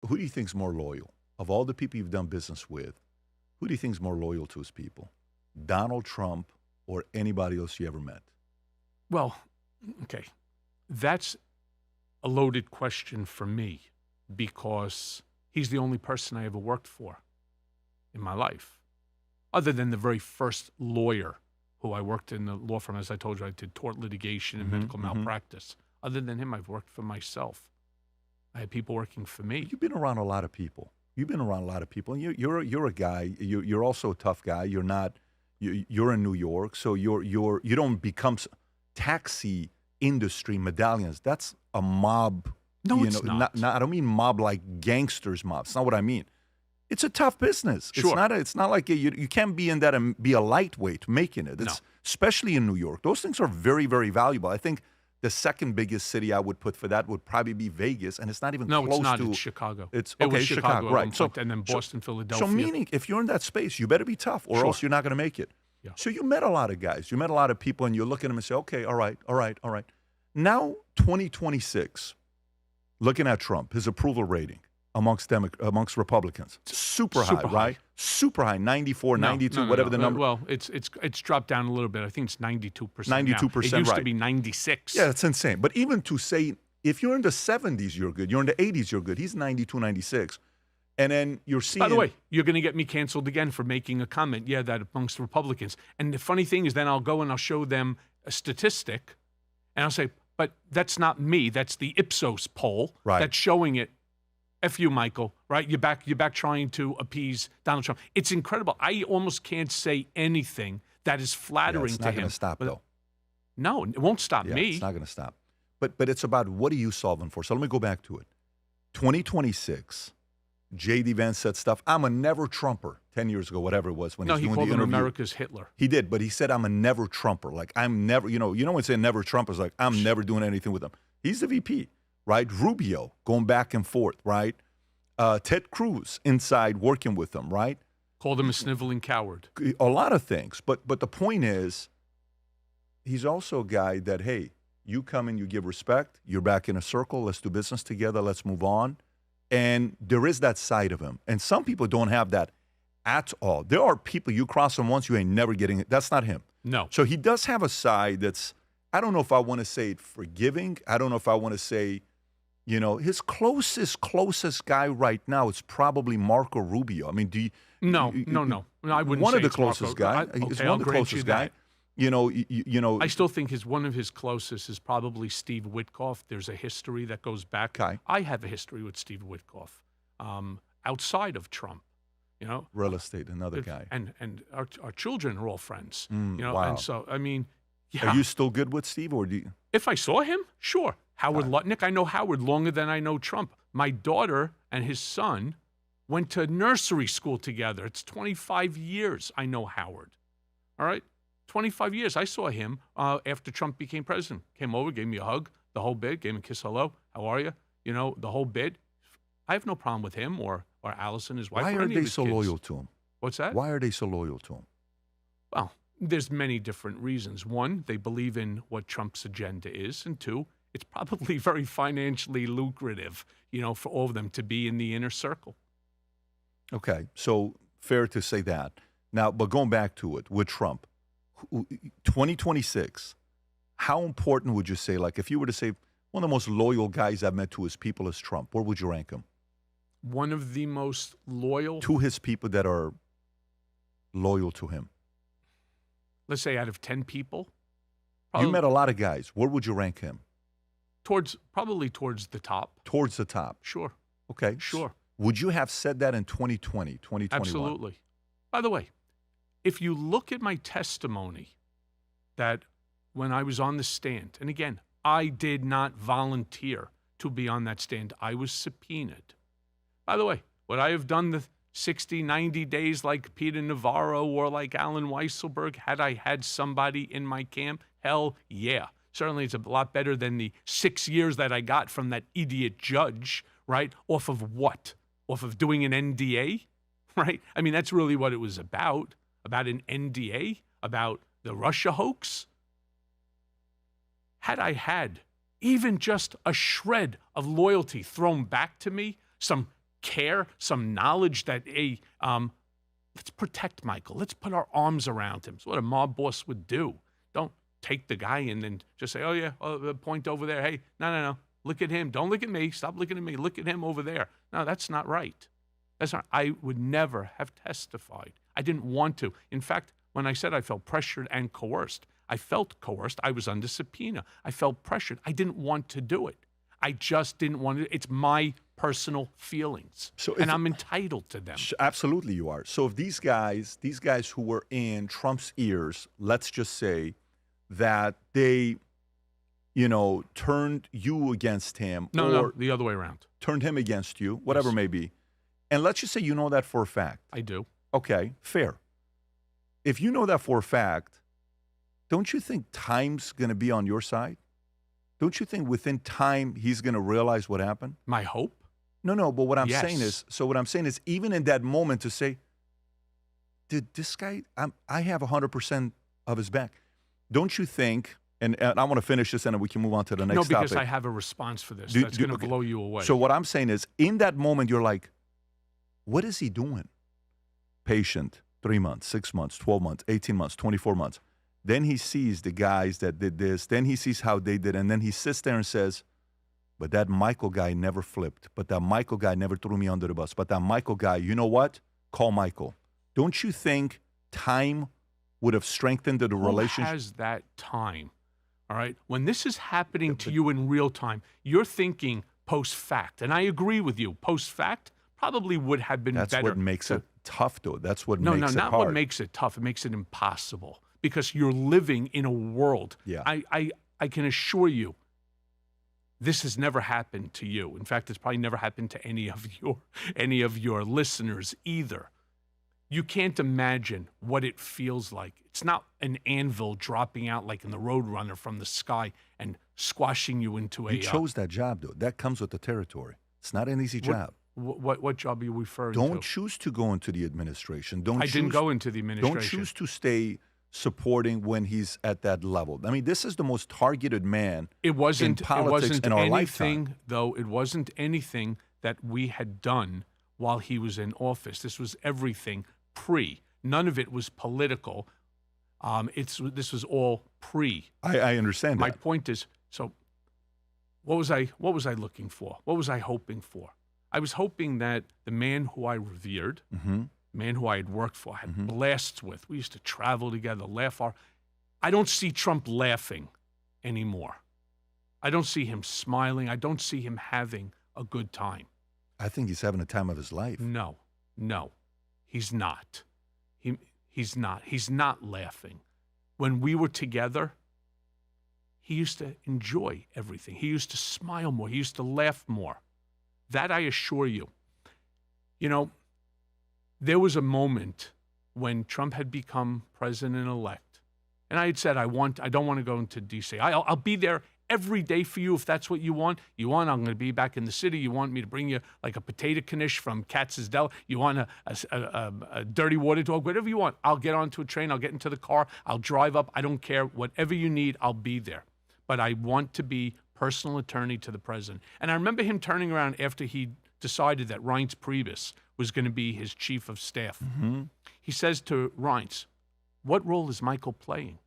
who do you think's more loyal? Of all the people you've done business with, who do you think's more loyal to his people? Donald Trump or anybody else you ever met? Well, okay. That's a loaded question for me because he's the only person I ever worked for in my life, other than the very first lawyer who I worked in the law firm. As I told you, I did tort litigation and medical malpractice. Other than him, I've worked for myself. I had people working for me. You've been around a lot of people. You've been around a lot of people. And you're a guy. You're also a tough guy. You're not. You're in New York, so you don't become taxi industry medallions. that's a mob. No, it's not. I don't mean mob like gangsters mob. It's not what I mean. It's a tough business. Sure. It's not like you can't be in that and be a lightweight making it. Especially in New York. Those things are very, very valuable. I think the second biggest city I would put for that would probably be Vegas, and it's not even close to. No, it's not. It's Chicago. It's it okay, was Chicago, right? So, and then Boston, Philadelphia. So meaning, if you're in that space, you better be tough, or else you're not going to make it. Yeah. So you met a lot of guys. You met a lot of people, and you look at them and say, okay, all right. Now, 2026, looking at Trump, his approval rating amongst Republicans, super high, right? Super high, 94, 92, whatever the number. Well, it's dropped down a little bit. I think it's 92%. 92%, It used to be 96. Yeah, that's insane. But even to say, if you're in the 70s, you're good. You're in the 80s, you're good. He's 92, 96. And then you're seeing. By the way, you're going to get me canceled again for making a comment, that amongst Republicans. And the funny thing is, then I'll go and I'll show them a statistic, and I'll say, but that's not me. That's the Ipsos poll that's showing it. F you, Michael, right? You're back trying to appease Donald Trump. It's incredible. I almost can't say anything that is flattering to him. It's not going to stop, though. No, it won't stop me. It's not going to stop. But it's about what are you solving for? So let me go back to it. 2026, J.D. Vance said stuff. I'm a never Trumper 10 years ago, whatever it was. When he called the him interview. America's Hitler. He did, but he said I'm a never Trumper. Like I'm never, when saying never Trumper is like I'm never doing anything with him. He's the VP, right? Rubio going back and forth, right? Ted Cruz inside working with him, right? Called him a sniveling coward. A lot of things, but the point is, he's also a guy that, hey, you come and you give respect. You're back in a circle. Let's do business together. Let's move on. And there is that side of him. And some people don't have that at all. There are people, you cross them once, you ain't never getting it. That's not him. No. So he does have a side that's, I don't know if I want to say forgiving. I don't know if I want to say, his closest guy right now is probably Marco Rubio. I mean, do you? No. I wouldn't one say of the it's closest Marco. guy. He's Okay, one of the closest guy. I still think one of his closest is probably Steve Witkoff. There's a history that goes back. Okay. I have a history with Steve Witkoff outside of Trump. Real estate, another guy. And our children are all friends. Wow. And so, I mean, yeah. Are you still good with Steve, or do you? If I saw him, sure. Howard Lutnick, I know Howard longer than I know Trump. My daughter and his son went to nursery school together. It's 25 years I know Howard. All right? 25 years. I saw him after Trump became president. Came over, gave me a hug, the whole bit, gave me a kiss, hello, how are you? The whole bit. I have no problem with him or Allison, his wife. Why or are any they of his so kids. loyal to him? What's that? Why are they so loyal to him? Well, there's many different reasons. One, they believe in what Trump's agenda is. And two, it's probably very financially lucrative, for all of them to be in the inner circle. Okay, so fair to say that. Now, but going back to it, with Trump, 2026, how important would you say, like if you were to say one of the most loyal guys I've met to his people is Trump, where would you rank him? One of the most loyal? To his people that are loyal to him. Let's say out of 10 people? You met a lot of guys. Where would you rank him? Probably towards the top. Towards the top? Sure. Okay. Sure. Would you have said that in 2020, 2021? Absolutely. By the way, if you look at my testimony that when I was on the stand, and again, I did not volunteer to be on that stand. I was subpoenaed. By the way, would I have done the 60, 90 days like Peter Navarro or like Alan Weisselberg had I had somebody in my camp? Hell yeah. Certainly it's a lot better than the 6 years that I got from that idiot judge, right? Off of what? Off of doing an NDA, right? I mean, that's really what it was about an NDA, about the Russia hoax. Had I had even just a shred of loyalty thrown back to me, some care, some knowledge that, hey, let's protect Michael. Let's put our arms around him. It's what a mob boss would do. Don't take the guy and then just say, oh, yeah, point over there. Hey, no. Look at him. Don't look at me. Stop looking at me. Look at him over there. No, that's not right. That's not. I would never have testified. I didn't want to. In fact, when I said I felt pressured and coerced, I felt coerced. I was under subpoena. I felt pressured. I didn't want to do it. I just didn't want to. It's my personal feelings, and I'm entitled to them. Absolutely, you are. So if these guys who were in Trump's ears, let's just say that they, turned you against him. No, the other way around. Turned him against you, whatever it may be. And let's just say you know that for a fact. I do. Okay, fair. If you know that for a fact, don't you think time's going to be on your side? Don't you think within time he's going to realize what happened? My hope? No, but what I'm Yes. saying is, even in that moment to say, did this guy, I have 100% of his back. Don't you think, and I want to finish this and then we can move on to the next topic. No, because I have a response for this that's going to blow you away. So what I'm saying is, in that moment, you're like, what is he doing? Patient, 3 months, 6 months, 12 months, 18 months, 24 months. Then he sees the guys that did this. Then he sees how they did. And then he sits there and says, but that Michael guy never flipped. But that Michael guy never threw me under the bus. But that Michael guy, you know what? Call Michael. Don't you think time would have strengthened the relationship? Who has that time? All right. When this is happening to you in real time, you're thinking post-fact. And I agree with you. Post-fact probably would have been better. That's what makes it tough, though. That's what makes it hard. No, not what makes it tough. It makes it impossible because you're living in a world. Yeah. I can assure you, this has never happened to you. In fact, it's probably never happened to any of your listeners either. You can't imagine what it feels like. It's not an anvil dropping out like in the Roadrunner from the sky and squashing you into You chose that job, though. That comes with the territory. It's not an easy job. What job are you referring to? Don't choose to go into the administration. I didn't go into the administration. Don't choose to stay supporting when he's at that level. I mean, this is the most targeted man in politics in our lifetime. Though it wasn't anything that we had done while he was in office. This was everything pre. None of it was political. This was all pre. I understand My that. point is, so what was I looking for? What was I hoping for? I was hoping that the man who I revered, man who I had worked for, had blasts with. We used to travel together, laugh. I don't see Trump laughing anymore. I don't see him smiling. I don't see him having a good time. I think he's having the time of his life. No, he's not. He's not. He's not laughing. When we were together, he used to enjoy everything. He used to smile more. He used to laugh more. That I assure you. There was a moment when Trump had become president-elect, and I had said, I don't want to go into D.C. I'll be there every day for you if that's what you want. I'm going to be back in the city. You want me to bring you like a potato knish from Katz's Deli? You want a dirty water dog? Whatever you want. I'll get onto a train. I'll get into the car. I'll drive up. I don't care. Whatever you need, I'll be there. But I want to be personal attorney to the president. And I remember him turning around after he decided that Reince Priebus was going to be his chief of staff. He says to Reince, what role is Michael playing?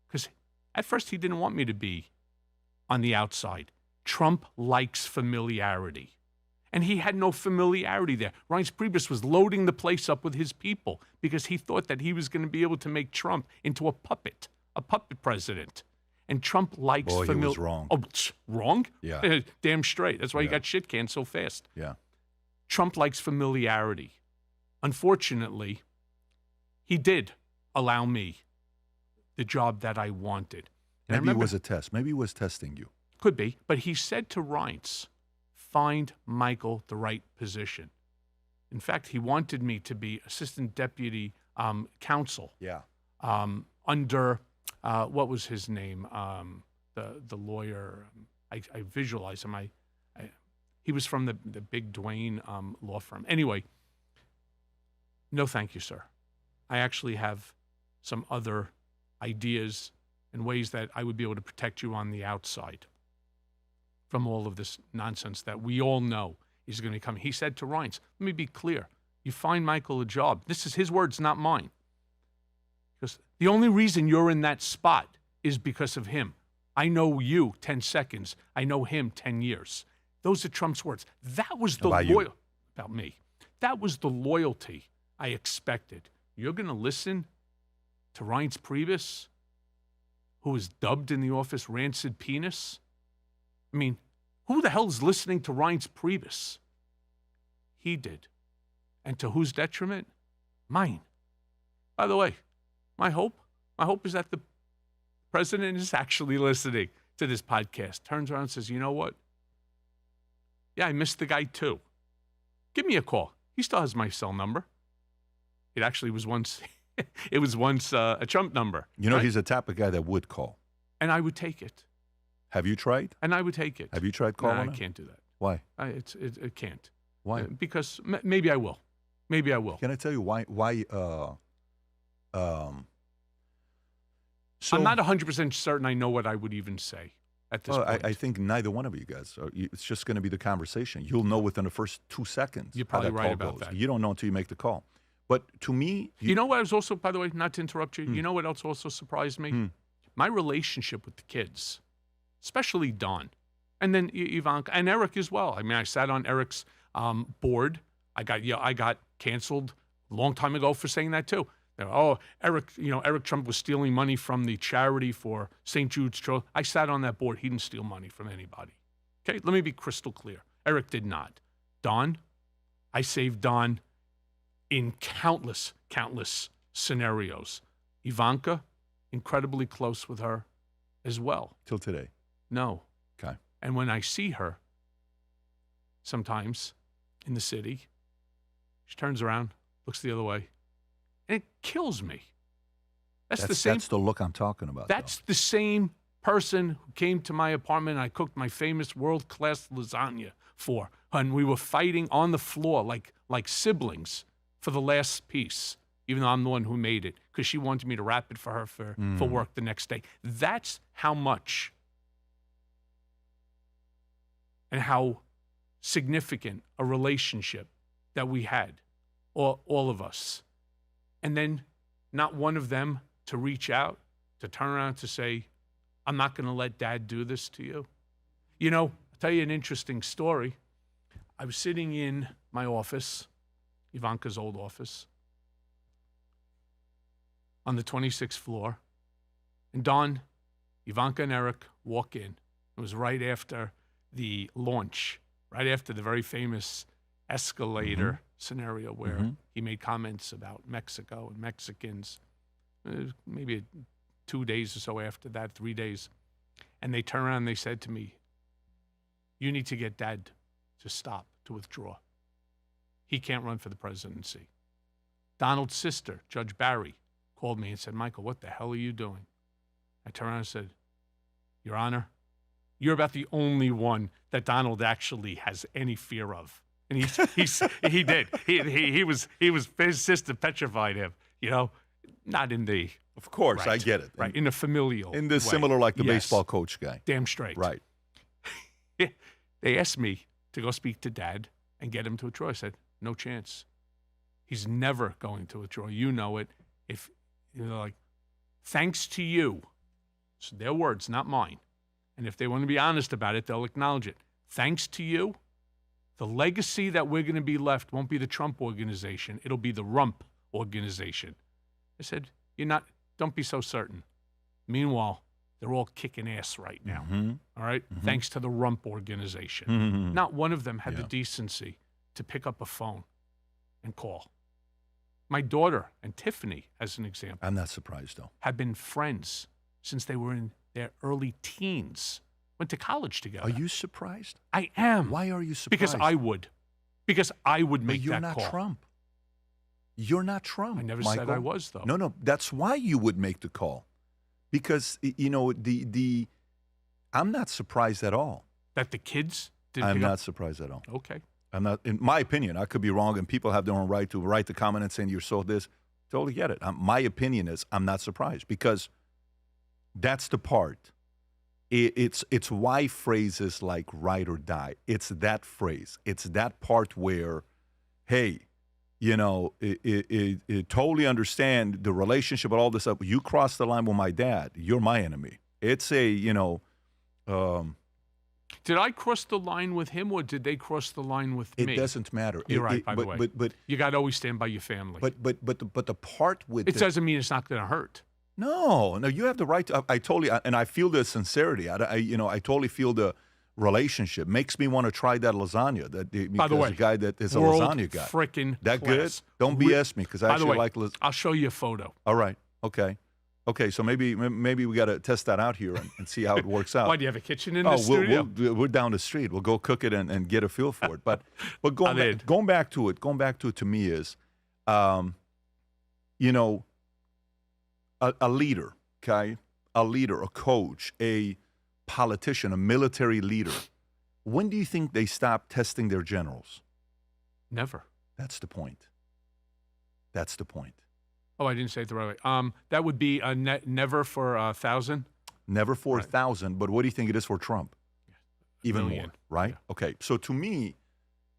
Because at first he didn't want me to be on the outside. Trump likes familiarity. And he had no familiarity there. Reince Priebus was loading the place up with his people because he thought that he was going to be able to make Trump into a puppet president. And Trump likes familiarity. He was wrong. Oh, wrong? Yeah. Damn straight. That's why he got shit canned so fast. Yeah. Trump likes familiarity. Unfortunately, he did allow me the job that I wanted. And Maybe it was a test. Maybe he was testing you. Could be. But he said to Reince, find Michael the right position. In fact, he wanted me to be assistant deputy counsel. Yeah. Under, what was his name? The lawyer. I visualize him. He was from the big Dwayne law firm. Anyway, no thank you, sir. I actually have some other ideas and ways that I would be able to protect you on the outside from all of this nonsense that we all know is going to come. He said to Reince, let me be clear. You find Michael a job. This is his words, not mine. Because the only reason you're in that spot is because of him. I know you 10 seconds. I know him 10 years. Those are Trump's words. That was the loyalty. About me. That was the loyalty I expected. You're going to listen to Reince Priebus, who was dubbed in the office Rancid Penis? I mean, who the hell is listening to Reince Priebus? He did. And to whose detriment? Mine. By the way, my hope is that the president is actually listening to this podcast. Turns around and says, you know what? Yeah, I missed the guy too. Give me a call. He still has my cell number. It actually was once, a Trump number. You know, right? he's the type of guy that would call. And I would take it. Have you tried? And I would take it. Have you tried calling him? I can't do that. Why? It can't. Why? Because maybe I will. Maybe I will. Can I tell you why? So, I'm not 100% certain I know what I would even say at this point. I think neither one of you guys. It's just going to be the conversation. You'll know within the first 2 seconds. You're probably how right call about goes. that. You don't know until you make the call. But to me, you know what was also, by the way, not to interrupt you, you know what else also surprised me? My relationship with the kids, especially Don, and then Ivanka and Eric as well. I mean, I sat on Eric's board. I got canceled a long time ago for saying that too. Oh, Eric Trump was stealing money from the charity for St. Jude's Children. I sat on that board. He didn't steal money from anybody. Okay, let me be crystal clear. Eric did not. Don, I saved Don in countless scenarios. Ivanka, incredibly close with her as well. Till today. No. Okay. And when I see her sometimes in the city, she turns around, looks the other way, and it kills me. That's the look I'm talking about. That's the same person who came to my apartment and I cooked my famous world-class lasagna for. And we were fighting on the floor like siblings for the last piece, even though I'm the one who made it, because she wanted me to wrap it for her for work the next day. That's how much and how significant a relationship that we had, all of us. And then not one of them to reach out, to turn around to say, I'm not going to let Dad do this to you. You know, I'll tell you an interesting story. I was sitting in my office, Ivanka's old office, on the 26th floor, and Don, Ivanka, and Eric walk in. It was right after the launch, right after the very famous escalator scenario where he made comments about Mexico and Mexicans, maybe 2 days or so after that, 3 days. And they turned around and they said to me, you need to get Dad to stop, to withdraw. He can't run for the presidency. Donald's sister, Judge Barry, called me and said, Michael, what the hell are you doing? I turned around and said, Your Honor, you're about the only one that Donald actually has any fear of. And he did. He was his sister petrified him, you know, not in the. Of course, right, I get it. Right, in a familial in the way. similar like the Yes. baseball coach guy. Damn straight. Right. They asked me to go speak to Dad and get him to withdraw. I said, no chance. He's never going to withdraw. You know it. If like, thanks to you. So their words, not mine. And if they want to be honest about it, they'll acknowledge it. Thanks to you, the legacy that we're going to be left won't be the Trump organization. It'll be the Rump organization. I said, don't be so certain. Meanwhile, they're all kicking ass right now. All right? Thanks to the Rump organization. Not one of them had the decency to pick up a phone and call. My daughter and Tiffany, as an example. I'm not surprised, though. Have been friends since they were in their early teens. Went to college together. Are you surprised? I am. Why are you surprised? Because I would. Because I would make that call. You're not Trump. You're not Trump. I never Michael. said I was, though. No, that's why you would make the call. Because, you know, I'm not surprised at all. That the kids didn't I'm pick not up? surprised at all. Okay. I'm not, in my opinion, I could be wrong, and people have their own right to write the comment and saying you're so this. Totally get it. My opinion is I'm not surprised because that's the part it's why phrases like ride or die. It's that phrase. It's that part where, hey, you know, it totally understand the relationship and all this stuff. You cross the line with my dad, you're my enemy. It's a, you know. Did I cross the line with him, or did they cross the line with me? It doesn't matter. You're right, by the way. But you got to always stand by your family. But the part with it doesn't mean it's not going to hurt. No, you have the right to. I totally, and I feel the sincerity. I totally feel the relationship. Makes me want to try that lasagna. By the way, the guy that is a world lasagna guy. Freaking that class. Good? Don't BS me, because I By the actually way, like. I'll show you a photo. All right. Okay. So maybe we got to test that out here and see how it works out. Why, do you have a kitchen in the studio? We're down the street. We'll go cook it and get a feel for it. But going back to it to me is, you know, a leader. Okay, a leader, a coach, a politician, a military leader. When do you think they stop testing their generals? Never. That's the point. Oh, I didn't say it the right way. That would be never for 1,000. Never for 1,000. But what do you think it is for Trump? Even million. More, right? Yeah. Okay. So to me,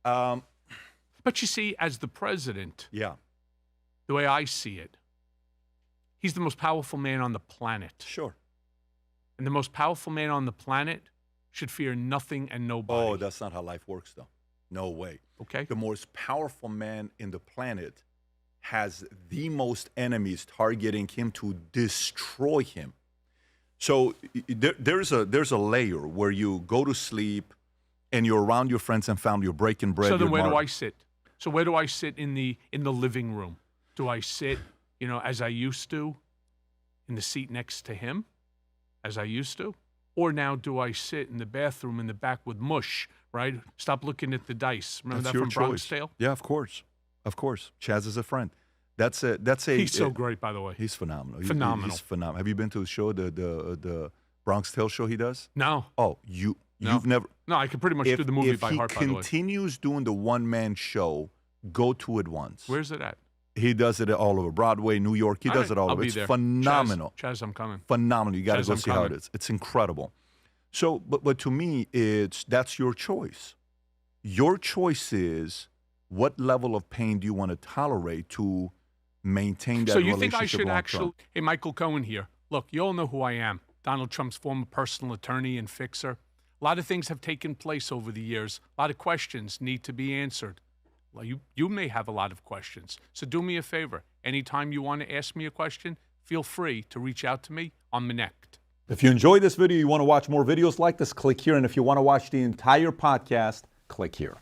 but you see, as the president, yeah, the way I see it, he's the most powerful man on the planet. Sure. And the most powerful man on the planet should fear nothing and nobody. Oh, that's not how life works, though. No way. Okay. The most powerful man in the planet has the most enemies targeting him to destroy him. So there's a layer where you go to sleep and you're around your friends and family, you're breaking bread. So then where do I sit? So where do I sit in the living room? Do I sit, you know, as I used to, in the seat next to him, as I used to? Or now do I sit in the bathroom in the back with mush, right? Stop looking at the dice. Remember That's that your from choice. Bronx Tale? Yeah, of course. Chaz is a friend. That's a. He's so great, by the way. He's phenomenal. He's phenomenal. Have you been to his show, the Bronx Tale show he does? No. Oh, you've never. No, I can pretty much do the movie by heart, by the way. If he continues doing the one-man show, go to it once. Where's it at? He does it all over Broadway, New York. He does it all over. It's phenomenal. Chaz, I'm coming. Phenomenal. You got to go see how it is. It's incredible. So, but to me, that's your choice. Your choice is what level of pain do you want to tolerate to maintain that relationship. So you think I should actually? Hey, Michael Cohen here. Look, you all know who I am. Donald Trump's former personal attorney and fixer. A lot of things have taken place over the years. A lot of questions need to be answered. Well, you may have a lot of questions. So do me a favor. Anytime you want to ask me a question, feel free to reach out to me on Connect. If you enjoyed this video, you want to watch more videos like this, click here. And if you want to watch the entire podcast, click here.